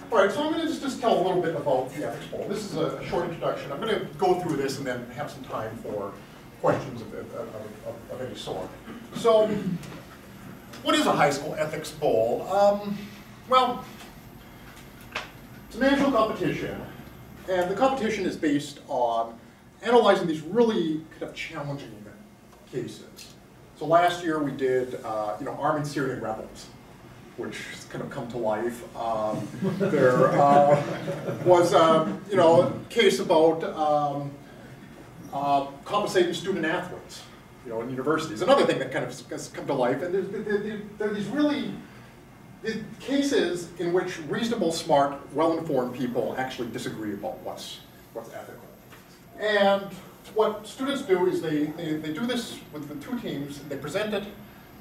All right, so I'm going to just tell a little bit about the ethics bowl. This is a short introduction. I'm going to go through this and then have some time for questions of any sort. So, what is a high school ethics bowl? Well, it's a national competition, and the competition is based on analyzing these really kind of challenging cases. So last year we did, arming Syrian rebels, which has kind of come to life. There was, a case about compensating student athletes, in universities. Another thing that kind of has come to life, and there are these really cases in which reasonable, smart, well-informed people actually disagree about what's ethical. And what students do is they do this with the two teams. They present it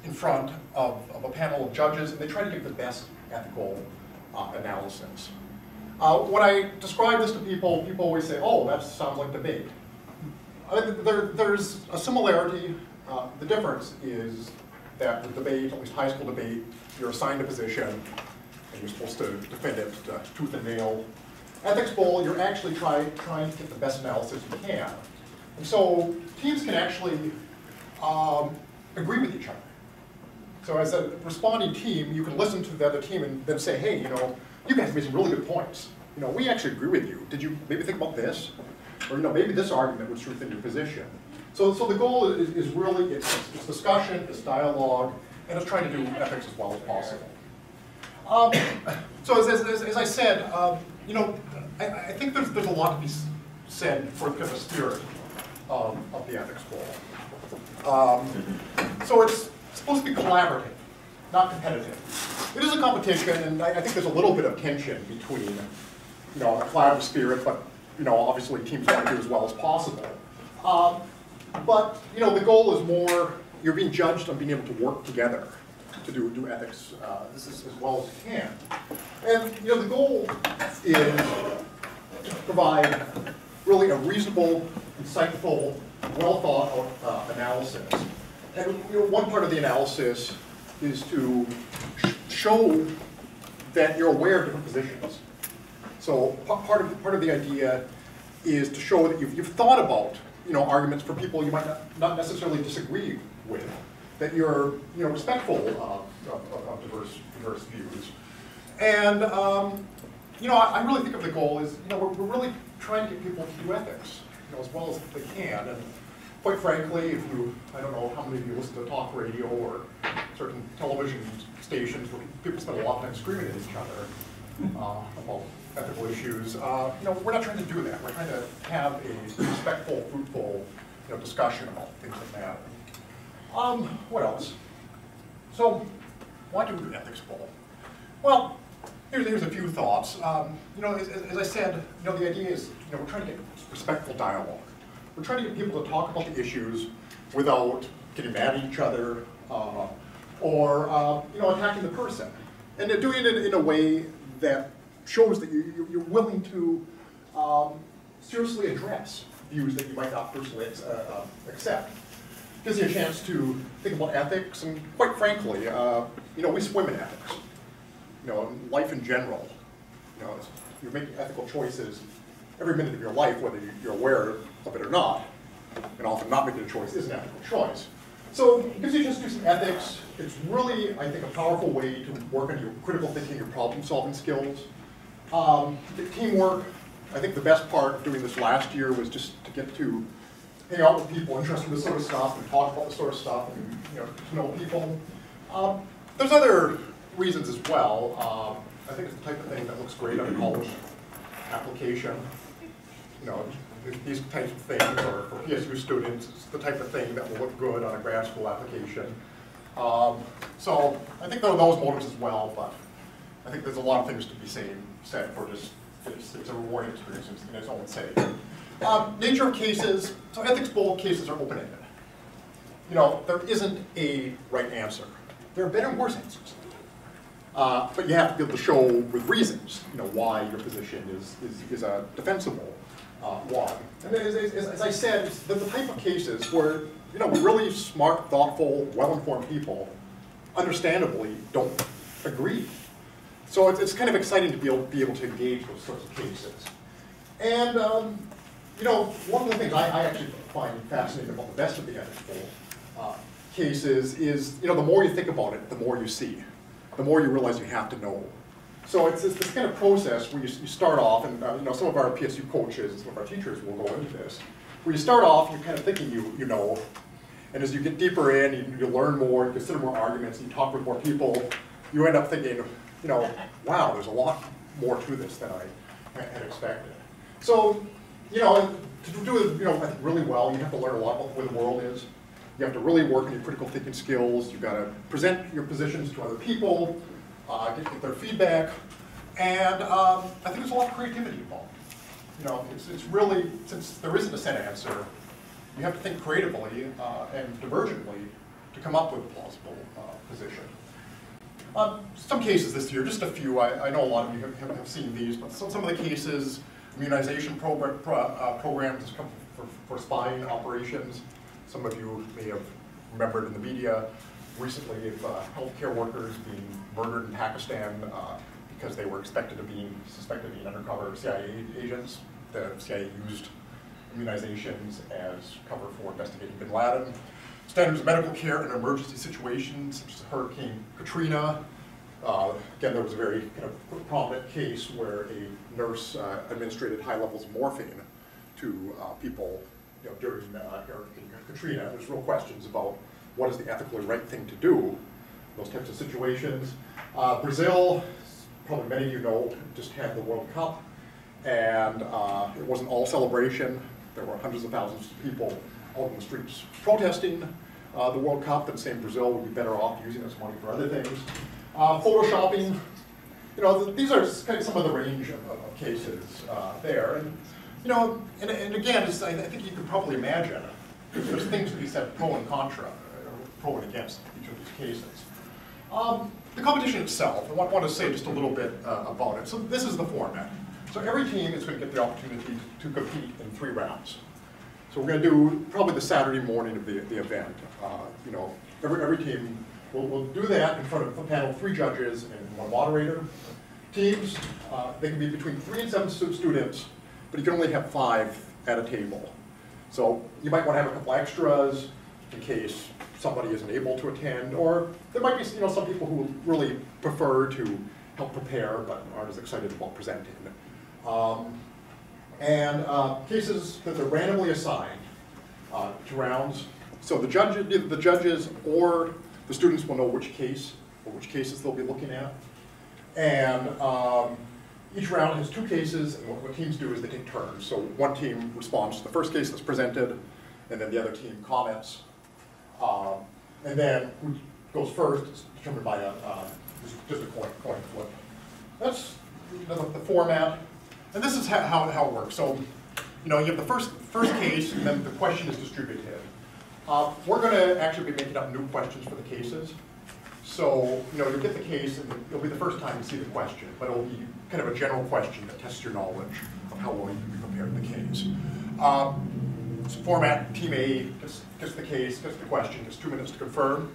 in front of a panel of judges, and they try to give the best ethical analysis. When I describe this to people, people always say, "Oh, that sounds like debate." There's a similarity. The difference is that the debate, at least high school debate, you're assigned a position, and you're supposed to defend it tooth and nail. Ethics bowl, you're actually trying to get the best analysis you can. And so teams can actually agree with each other. So as a responding team, you can listen to the other team and then say, "Hey, you guys made some really good points. We actually agree with you. Did you maybe think about this? Or maybe this argument would strengthen your position." So the goal is really, it's discussion, it's dialogue, and it's trying to do ethics as well as possible. So as I said, I think there's a lot to be said for kind of the spirit of the ethics bowl. So it's supposed to be collaborative, not competitive. It is a competition, and I think there's a little bit of tension between, a collaborative spirit, but obviously teams want to do as well as possible. But the goal is more, you're being judged on being able to work together to do ethics as well as you can. And the goal is to provide really a reasonable, insightful, well thought out analysis. And one part of the analysis is to show that you're aware of different positions. So part of the idea is to show that you've thought about arguments for people you might not necessarily disagree with, that you're respectful of diverse views. And I really think of the goal as we're really trying to get people to do ethics as well as they can. And quite frankly, I don't know how many of you listen to talk radio or certain television stations where people spend a lot of time screaming at each other about ethical issues. We're not trying to do that. We're trying to have a respectful, fruitful, discussion about things that matter. What else? So, why do we do ethics bowl? Well, here's a few thoughts. As I said, the idea is, we're trying to get respectful dialogue. We're trying to get people to talk about the issues without getting mad at each other or attacking the person, and they're doing it in a way that shows that you're willing to seriously address views that you might not personally accept. Gives you a chance to think about ethics, and quite frankly, we swim in ethics. Life in general. You're making ethical choices every minute of your life, whether you're aware of it or not. And often not making a choice is an ethical choice. So it gives you a chance to do some ethics. It's really, I think, a powerful way to work on your critical thinking, your problem-solving skills. Teamwork. I think the best part of doing this last year was just to get to hang out with people interested in this sort of stuff and talk about this sort of stuff and to know people. There's other reasons as well. I think it's the type of thing that looks great on a college application. These types of things, or for PSU students, it's the type of thing that will look good on a grad school application. So I think there are those motives as well, but I think there's a lot of things to be said for just it's a rewarding experience in its own sake. Nature of cases, so ethics bowl cases are open-ended. There isn't a right answer. There are better and worse answers. But you have to be able to show with reasons, why your position is a defensible one. And as I said, it's the type of cases where, really smart, thoughtful, well-informed people, understandably, don't agree. So it's kind of exciting to be able to engage those sorts of cases. And you know, one of the things I actually find fascinating about the best of the ethics poll cases is, you know, the more you think about it, the more you see, the more you realize you have to know. So it's this kind of process where you start off, and you know, some of our PSU coaches and some of our teachers will go into this, where you start off, you're kind of thinking you know, and as you get deeper in, you learn more, you consider more arguments, and you talk with more people, you end up thinking, you know, wow, there's a lot more to this than I had expected. So, you know, to do it, you know, I think really well, you have to learn a lot about where the world is. You have to really work on your critical thinking skills. You've got to present your positions to other people, get their feedback, and I think there's a lot of creativity involved. You know, it's really, since there isn't a set answer, you have to think creatively and divergently to come up with a plausible position. Some cases this year, just a few. I know a lot of you have seen these, but some of the cases, immunization programs for spying operations. Some of you may have remembered in the media recently of healthcare workers being murdered in Pakistan because they were suspected of being undercover CIA agents. The CIA used immunizations as cover for investigating bin Laden. Standards of medical care in emergency situations, such as Hurricane Katrina. Again, there was a very kind of prominent case where a nurse administered high levels of morphine to people, you know, during Hurricane Katrina. There's real questions about what is the ethically right thing to do in those types of situations. Brazil, probably many of you know, just had the World Cup, and it wasn't all celebration. There were hundreds of thousands of people out in the streets protesting the World Cup, and saying Brazil would be better off using its money for other things. Photoshopping, you know, these are kind of some of the range of cases there. And, you know, and again, I think you can probably imagine there's things to be said pro and contra, or pro and against each of these cases. The competition itself, I want to say just a little bit about it. So this is the format. So every team is going to get the opportunity to compete in 3 rounds. So we're going to do probably the Saturday morning of the event. You know, every team will do that in front of a panel of 3 judges and 1 moderator. Teams, they can be between 3 and 7 students, but you can only have 5 at a table. So you might want to have a couple extras in case somebody isn't able to attend, or there might be, you know, some people who really prefer to help prepare but aren't as excited about presenting. Cases that are randomly assigned to rounds. So the judges or the students will know which case or which cases they'll be looking at. And each round has 2 cases, and what teams do is they take turns. So one team responds to the first case that's presented, and then the other team comments. And then who goes first is determined by just a coin flip. That's, you know, the format. And this is how it works. So, you know, you have the first case, and then the question is distributed. We're going to actually be making up new questions for the cases. So, you know, you'll get the case, and it'll be the first time you see the question, but it'll be kind of a general question that tests your knowledge of how well you can be prepared in the case. So format, Team A gets the case, gets the question, gets 2 minutes to confirm.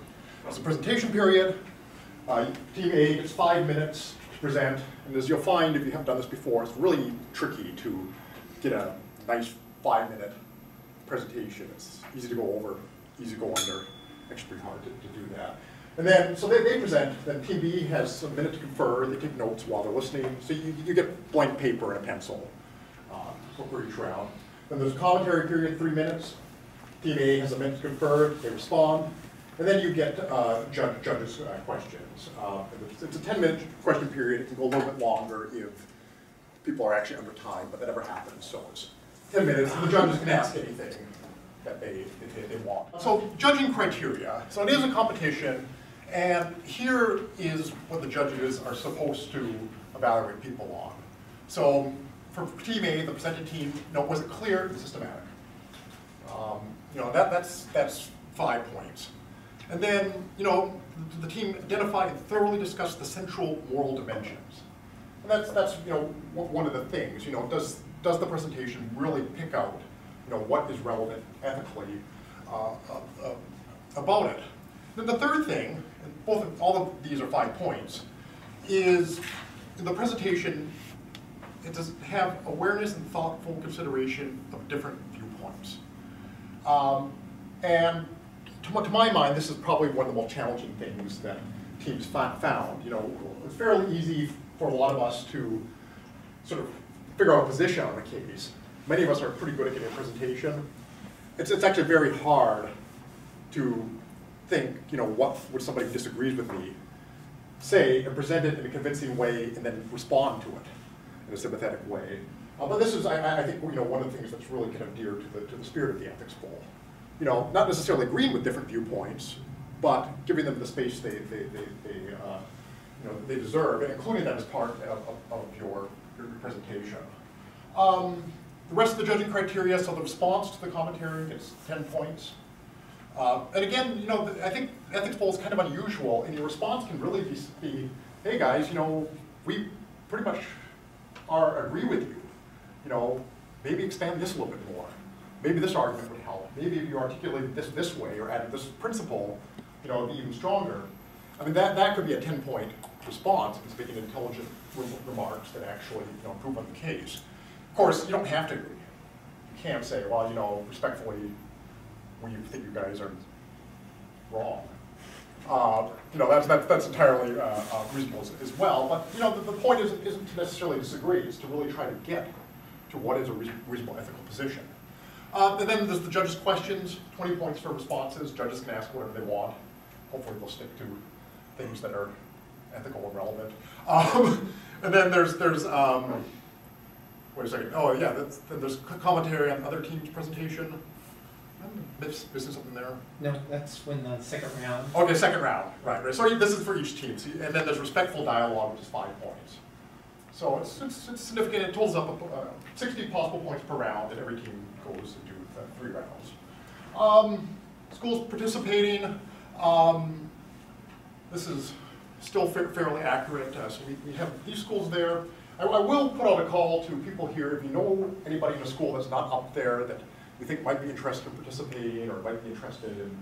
It's a presentation period. Team A gets 5 minutes to present, and as you'll find if you haven't done this before, it's really tricky to get a nice 5-minute presentation. It's easy to go over, easy to go under. Actually pretty hard to do that. And then, so they present, then Team B has a minute to confer, they take notes while they're listening. So you get blank paper and a pencil for each round. Then there's a commentary period, 3 minutes. Team A has a minute to confer, they respond. And then you get judges' questions. It's a 10-minute question period. It can go a little bit longer if people are actually under time, but that never happens. So it's 10 minutes, and the judges can ask anything that they want. So judging criteria. So it is a competition, and here is what the judges are supposed to evaluate people on. So for Team A, the presented team, you know, was it clear and systematic? You know, that's 5 points. And then, you know, the team identified and thoroughly discussed the central moral dimensions. And that's you know, one of the things. You know, does the presentation really pick out, you know, what is relevant ethically about it? Then the third thing, and all of these are 5 points, is the presentation, it does have awareness and thoughtful consideration of different viewpoints. And to my mind, this is probably one of the most challenging things that teams found. You know, it's fairly easy for a lot of us to sort of figure out a position on the case. Many of us are pretty good at getting a presentation. It's actually very hard to think, you know, what would somebody who disagrees with me say and present it in a convincing way and then respond to it in a sympathetic way. But this is, I think, you know, one of the things that's really kind of dear to the spirit of the ethics bowl. You know, not necessarily agreeing with different viewpoints, but giving them the space they deserve, and including that as part of your presentation. The rest of the judging criteria, so the response to the commentary gets 10 points. And again, you know, I think ethics bowl is kind of unusual, and your response can really be, hey guys, you know, we pretty much agree with you. You know, maybe expand this a little bit more. Maybe this argument would help. Maybe if you articulated this way or added this principle, you know, it'd be even stronger. I mean, that could be a 10-point response if it's making intelligent remarks that actually, you know, improve on the case. Of course, you don't have to agree. You can't say, well, you know, respectfully, we think you guys are wrong. You know, that's entirely reasonable as well. But you know, the point isn't to necessarily disagree. It's to really try to get to what is a reasonable ethical position. And then there's the judges' questions. 20 points for responses. Judges can ask whatever they want. Hopefully, they'll stick to things that are ethical and relevant. And then there's wait a second. Oh yeah, then there's commentary on other teams' presentation. Missing something there? No, that's when the second round. Okay, second round, right. So this is for each team. So, and then there's respectful dialogue, which is 5 points. So it's significant. It totals up 60 possible points per round, and every team goes to do 3 rounds. Schools participating. This is still fairly accurate. So we have these schools there. I will put out a call to people here. If you know anybody in a school that's not up there that you think might be interested in participating or might be interested in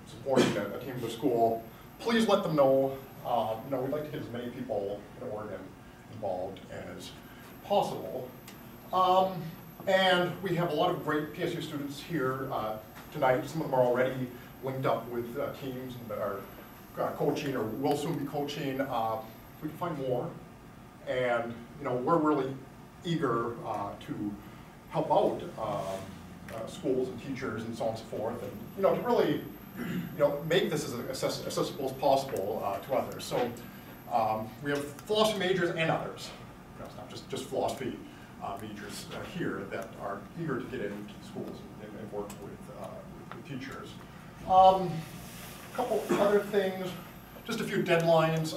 supporting a team of the school, please let them know. You know, we'd like to get as many people in Oregon involved as possible. And we have a lot of great PSU students here tonight. Some of them are already linked up with teams that are coaching or will soon be coaching. We can find more. And you know, we're really eager to help out schools and teachers and so on and so forth, and you know, to really, you know, make this as accessible as possible to others. So we have philosophy majors and others. You know, it's not just philosophy majors here that are eager to get into schools and work with teachers. A couple other things, just a few deadlines.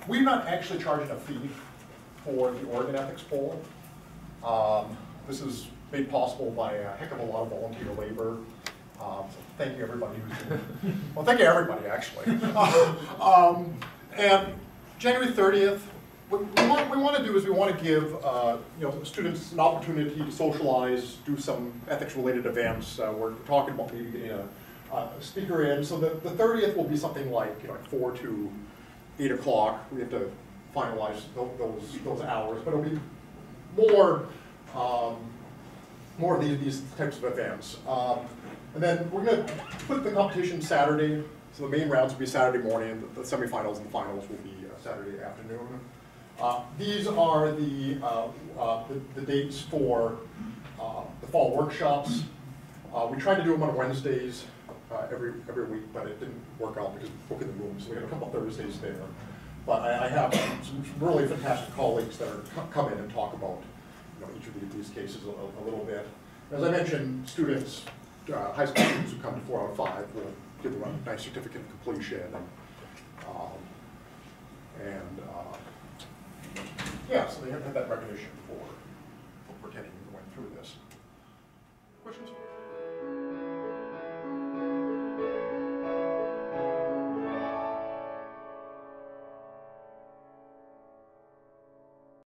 We're not actually charging a fee for the Oregon Ethics Bowl. This is made possible by a heck of a lot of volunteer labor. So thank you everybody who's been, well, thank you everybody actually. And January 30th, what we want to do is we want to give you know, students an opportunity to socialize, do some ethics-related events. We're talking about maybe getting a speaker in. So the 30th will be something like, you know, 4 to 8 o'clock. We have to finalize those hours, but it'll be more of these types of events. And then we're going to put the competition Saturday. So the main rounds will be Saturday morning. The semifinals and the finals will be Saturday afternoon. These are the dates for the fall workshops. We tried to do them on Wednesdays every week, but it didn't work out because we're booking the rooms. So we had a couple Thursdays there. But I have some really fantastic colleagues that are come in and talk about, you know, each of these cases a little bit. As I mentioned, students, high school students who come to 4 out of 5 will give them a nice certificate of completion. And yeah, so they have that recognition for